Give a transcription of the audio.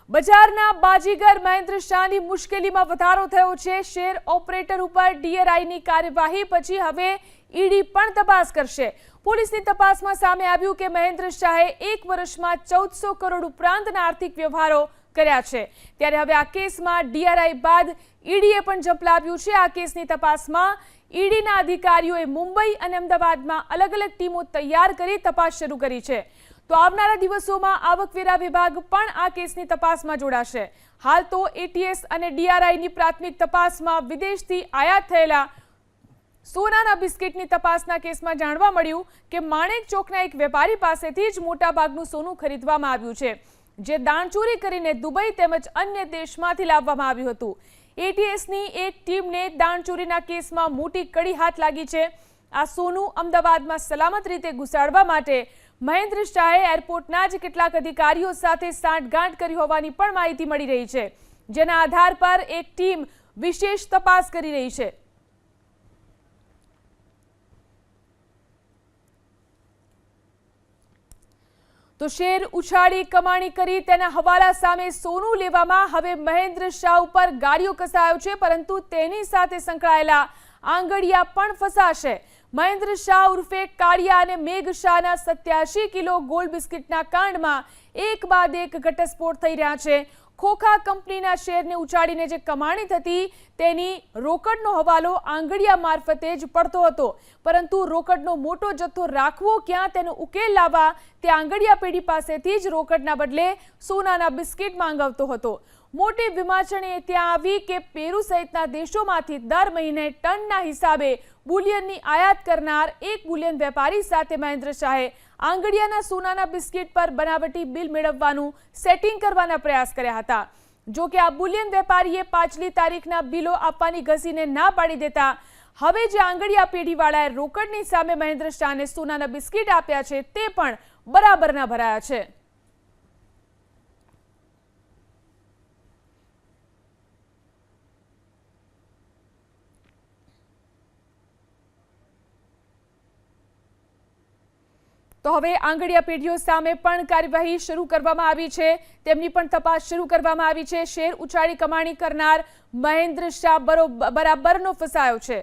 બજારના બાજીગર મહેન્દ્ર શાહની મુશ્કેલીમાં વધારો થયો છે। શેર ઓપરેટર ઉપર ડીઆરઆઈની કાર્યવાહી પછી હવે ઈડી પણ તપાસ કરશે। પોલીસની તપાસમાં સામે આવ્યું કે મહેન્દ્ર શાહે 1 વર્ષમાં 1400 કરોડ ઉપરાંતના આર્થિક વ્યવહારો કર્યા છે। ત્યારે હવે આ કેસમાં ડીઆરઆઈ બાદ ઈડીએ પણ ઝંપલાવ્યું છે। આ કેસની તપાસમાં ઈડીના અધિકારીઓએ મુંબઈ અને અમદાવાદમાં અલગ-અલગ ટીમો તૈયાર કરી તપાસ શરૂ કરી છે। તો આવનારા દિવસોમાં આવકવેરા વિભાગ પણ આ કેસની તપાસમાં જોડાશે। હાલ તો એટીએસ અને ડીઆરઆઈની પ્રાથમિક તપાસમાં વિદેશથી આયાત થયેલા સોનાના બિસ્કિટની તપાસના કેસમાં જાણવા મળ્યું કે માણેક ચોકના એક વેપારી પાસેથી જ મોટાભાગનું સોનું ખરીદવામાં આવ્યું છે, જે દાણચોરી કરીને દુબઈ તેમજ અન્ય દેશમાંથી લાવવામાં આવ્યું હતું। એટીએસની એક ટીમને દાણચોરીના કેસમાં મોટી કડી હાથ લાગી છે। આ સોનું અમદાવાદમાં સલામત રીતે ઘુસાડવા માટે મહેન્દ્ર શાહે એરપોર્ટના જ કેટલાક અધિકારીઓ સાથે સાંઠગાંઠ કરી હોવાની પણ માહિતી મળી રહી છે, જેના આધાર પર એક ટીમ વિશેષ તપાસ કરી રહી છે। તો શેર ઉછાળી કમાણી કરી તેના હવાલા સામે સોનું લેવામાં હવે મહેન્દ્ર શાહ ઉપર ગાળિયો કસાયો છે, પરંતુ તેની સાથે સંકળાયેલા આંગડિયા પણ ફસાશે। મહેન્દ્ર શાહ ઉર્ફે કાળિયા અને મેઘ શાહના 87 કિલો ગોલ્ડ બિસ્કિટના કાંડમાં એક બાદ એક ઘટસ્ફોટ થઈ રહ્યા છે। ખોખા કંપનીના શેરને ઉછાળીને જે કમાણી થતી તેની રોકડનો હવાલો આંગડિયા મારફતે જ પડતો હતો, પરંતુ રોકડનો મોટો જથ્થો રાખવો ક્યાં તેનો ઉકેલ લાવવા તે આંગડિયા પેઢી પાસેથી જ રોકડના બદલે સોનાના બિસ્કિટ માંગવતો હતો। મોટી વિમાચણે ત્યાં આવી કે પેરુ સહિતના દેશોમાંથી દર મહિને ટનના હિસાબે બુલિયનની આયાત કરનાર એક બુલિયન વેપારી સાથે મહેન્દ્ર શાહે આંગડિયાના સોનાના બિસ્કિટ પર બનાવટી બિલ મેળવવાનું સેટિંગ કરવાના પ્રયાસ કર્યા હતા। જો કે આ બુલિયન વેપારીએ પાછલી તારીખના બિલો આપવાની ઘસીને ના પાડી દેતા હવે જે આંગડિયા પેઢીવાળાએ રોકડની સામે મહેન્દ્ર શાહને સોનાના બિસ્કિટ આપ્યા છે તે પણ બરાબરના ભરાયા છે। તો હવે આંગડિયા પેઢીઓ સામે પણ કાર્યવાહી શરૂ કરવામાં આવી છે, તેમની પણ તપાસ શરૂ કરવામાં આવી છે। શેર ઉછાળી કમાણી કરનાર મહેન્દ્ર શાહ બરાબરનો ફસાયો છે।